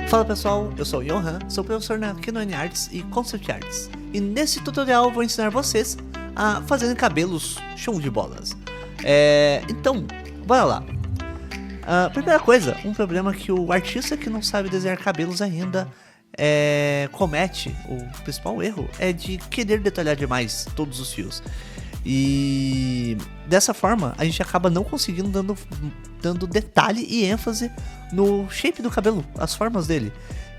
Fala pessoal, eu sou o Johan, sou professor na Kinone Arts e Concept Arts, e nesse tutorial eu vou ensinar vocês a fazerem cabelos show de bolas. Então, bora lá. Primeira coisa, um problema que o artista que não sabe desenhar cabelos ainda comete, o principal erro é de querer detalhar demais todos os fios. E dessa forma a gente acaba não conseguindo dando detalhe e ênfase no shape do cabelo, as formas dele.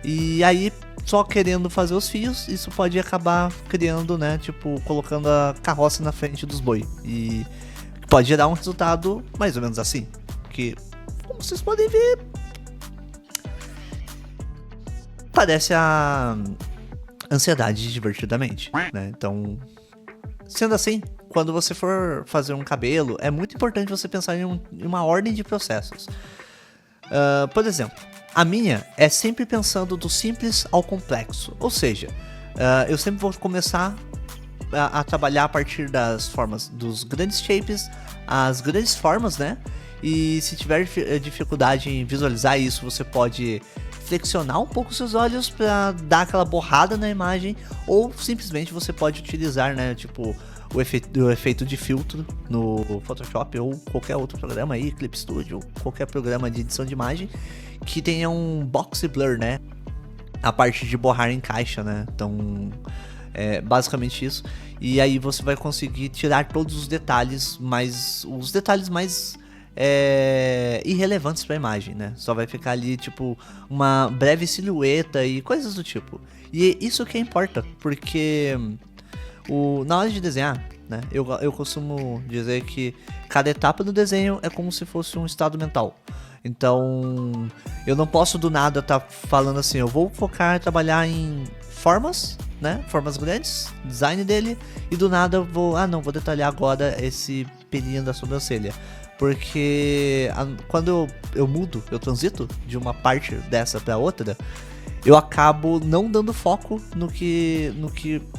E aí, só querendo fazer os fios, isso pode acabar criando, né, tipo, colocando a carroça na frente dos boi. E pode gerar um resultado mais ou menos assim, que, como vocês podem ver, parece a ansiedade divertidamente, né? Então, sendo assim, quando você for fazer um cabelo, é muito importante você pensar em uma ordem de processos. Por exemplo, a minha é sempre pensando do simples ao complexo. Ou seja, eu sempre vou começar a trabalhar a partir das formas, dos grandes shapes, as grandes formas, né? E se tiver dificuldade em visualizar isso, você pode flexionar um pouco seus olhos para dar aquela borrada na imagem, ou simplesmente você pode utilizar, né, tipo, o efeito de filtro no Photoshop ou qualquer outro programa aí, Clip Studio, qualquer programa de edição de imagem que tenha um box blur, né? A parte de borrar em caixa, né? Então, é basicamente isso. E aí você vai conseguir tirar todos os detalhes mais irrelevantes para a imagem, né? Só vai ficar ali tipo uma breve silhueta e coisas do tipo. E isso que importa, porque na hora de desenhar, né, eu costumo dizer que cada etapa do desenho é como se fosse um estado mental. Então, eu não posso do nada estar falando assim, eu vou focar em trabalhar em formas, né, formas grandes, design dele, e do nada eu vou detalhar agora esse pelinho da sobrancelha. Porque quando eu transito de uma parte dessa para outra, eu acabo não dando foco no que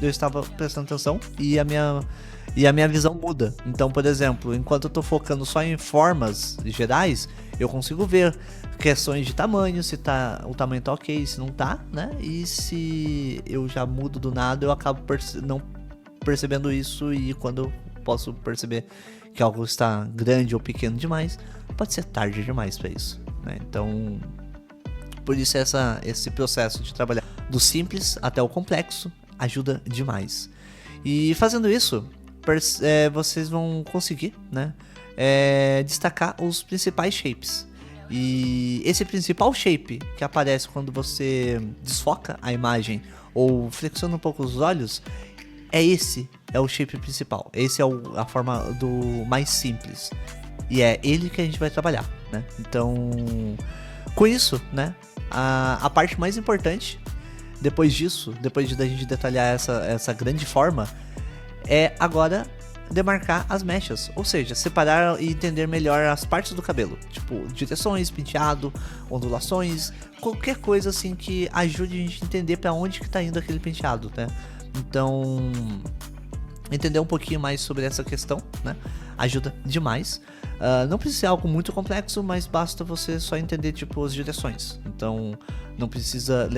eu estava prestando atenção, e a minha visão muda. Então, por exemplo, enquanto eu tô focando só em formas gerais, eu consigo ver questões de tamanho, se o tamanho tá ok, se não tá, né? E se eu já mudo do nada, eu acabo não percebendo isso, e quando eu posso perceber que algo está grande ou pequeno demais, pode ser tarde demais para isso, né? Então, por isso esse processo de trabalhar do simples até o complexo ajuda demais. E fazendo isso, vocês vão conseguir, né, destacar os principais shapes. E esse principal shape que aparece quando você desfoca a imagem ou flexiona um pouco os olhos, esse é o shape principal. Esse é a forma do mais simples. E é ele que a gente vai trabalhar, né? Então, com isso, né, a parte mais importante, depois de da gente detalhar essa grande forma, é agora demarcar as mechas, ou seja, separar e entender melhor as partes do cabelo, tipo direções, penteado, ondulações, qualquer coisa assim que ajude a gente a entender para onde que tá indo aquele penteado, né? Então, entender um pouquinho mais sobre essa questão, né, ajuda demais. Não precisa ser algo muito complexo, mas basta você só entender tipo as direções. Então, não precisa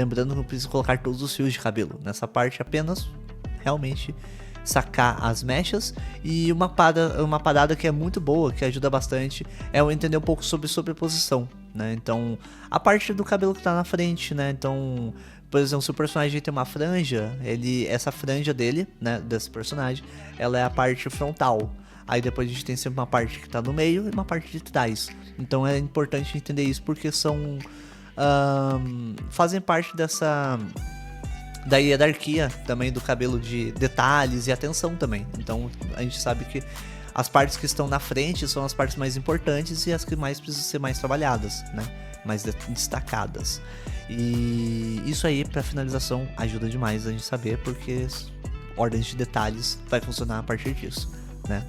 colocar todos os fios de cabelo nessa parte, apenas realmente sacar as mechas. E uma parada que é muito boa, que ajuda bastante, é eu entender um pouco sobre sobreposição, né? Então, a parte do cabelo que tá na frente, né? Então, por exemplo, se o personagem tem uma franja, essa franja dele, né, desse personagem, ela é a parte frontal. Aí depois a gente tem sempre uma parte que tá no meio e uma parte de trás. Então é importante entender isso, porque fazem parte da hierarquia também do cabelo, de detalhes e atenção também. Então a gente sabe que as partes que estão na frente são as partes mais importantes e as que mais precisam ser mais trabalhadas, né, mais destacadas. E isso aí, para finalização, ajuda demais a gente saber, porque ordens de detalhes vai funcionar a partir disso, né?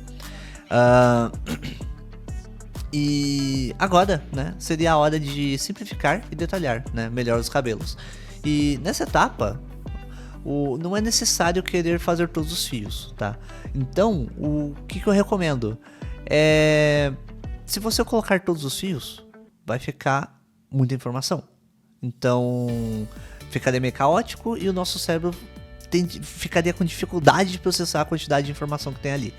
E agora, né, seria a hora de simplificar e detalhar, né, melhor os cabelos. E nessa etapa, não é necessário querer fazer todos os fios, tá? Então, o que eu recomendo é, se você colocar todos os fios, vai ficar muita informação. Então, ficaria meio caótico e o nosso cérebro ficaria com dificuldade de processar a quantidade de informação que tem ali.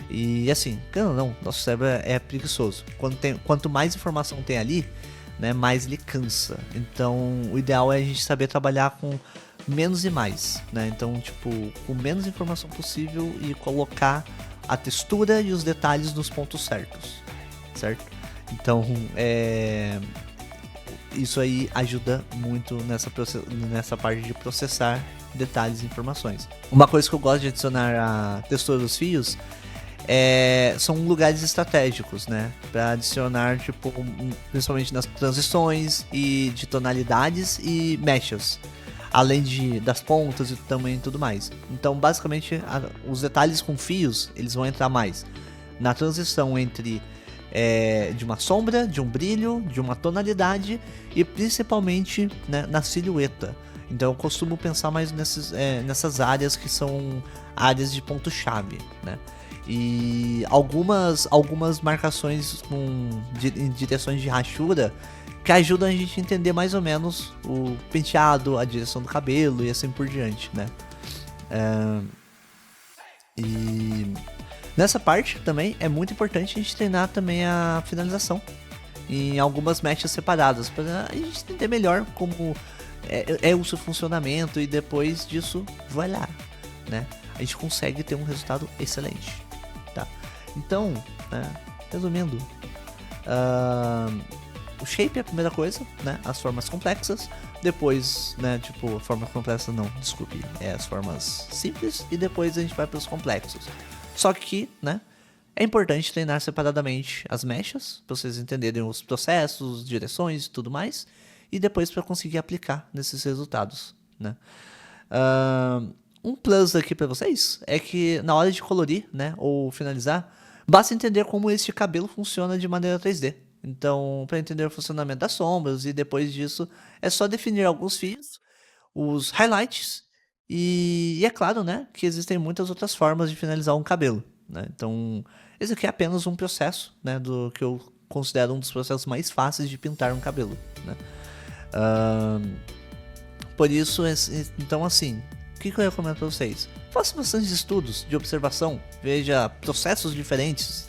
E assim, não, nosso cérebro é preguiçoso. Quanto mais informação tem ali, né, mais ele cansa. Então, o ideal é a gente saber trabalhar com menos e mais, né? Então, tipo, com menos informação possível e colocar a textura e os detalhes nos pontos certos, certo? Então, isso aí ajuda muito nessa parte de processar detalhes e informações. Uma coisa que eu gosto de adicionar à textura dos fios são lugares estratégicos, né? Para adicionar, tipo, principalmente nas transições e de tonalidades e mechas, além das pontas e do tamanho e tudo mais. Então, basicamente, os detalhes com fios, eles vão entrar mais na transição entre de uma sombra, de um brilho, de uma tonalidade e principalmente, né, na silhueta. Então eu costumo pensar mais nessas áreas que são áreas de ponto-chave, né? E algumas marcações em direções de rachura que ajudam a gente a entender mais ou menos o penteado, a direção do cabelo e assim por diante, né? E nessa parte também é muito importante a gente treinar também a finalização em algumas mechas separadas para a gente entender melhor como é o seu funcionamento e depois disso vai lá, né? A gente consegue ter um resultado excelente, tá? Então, né, resumindo, o shape é a primeira coisa, né? As formas complexas, depois, né, tipo, formas complexas não, desculpe, as formas simples e depois a gente vai para os complexos. Só que, né, é importante treinar separadamente as mechas, para vocês entenderem os processos, direções e tudo mais, e depois para conseguir aplicar nesses resultados, né. Um plus aqui para vocês é que na hora de colorir, né, ou finalizar, basta entender como este cabelo funciona de maneira 3D. Então, para entender o funcionamento das sombras e depois disso, é só definir alguns fios, os highlights e é claro, né, que existem muitas outras formas de finalizar um cabelo, né? Então, esse aqui é apenas um processo, né, do que eu considero um dos processos mais fáceis de pintar um cabelo, né? Por isso, então assim, o que eu recomendo para vocês? Faça bastante estudos de observação, veja processos diferentes,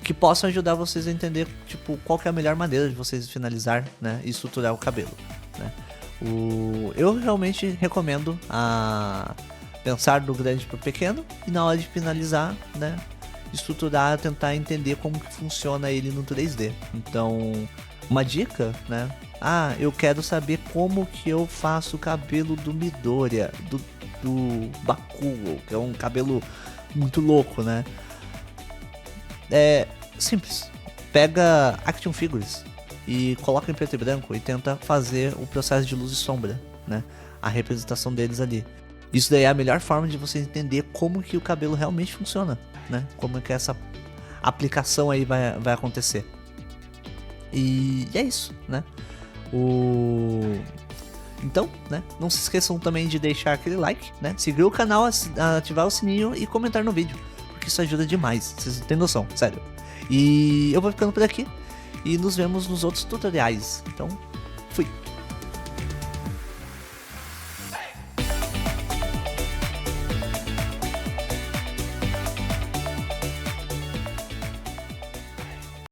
que possam ajudar vocês a entender, tipo, qual que é a melhor maneira de vocês finalizar, né, e estruturar o cabelo, né? Eu realmente recomendo pensar do grande para o pequeno e na hora de finalizar, né, estruturar, tentar entender como que funciona ele no 3D. Então, uma dica, né? Eu quero saber como que eu faço o cabelo do Midoriya, do Bakugo, que é um cabelo muito louco, né? É simples. Pega Action Figures e coloca em preto e branco e tenta fazer o processo de luz e sombra, né? A representação deles ali. Isso daí é a melhor forma de você entender como que o cabelo realmente funciona, né? Como que essa aplicação aí vai acontecer. E é isso, né? Então, né? Não se esqueçam também de deixar aquele like, né? Seguir o canal, ativar o sininho e comentar no vídeo, porque isso ajuda demais, vocês não têm noção, sério. E eu vou ficando por aqui e nos vemos nos outros tutoriais. Então,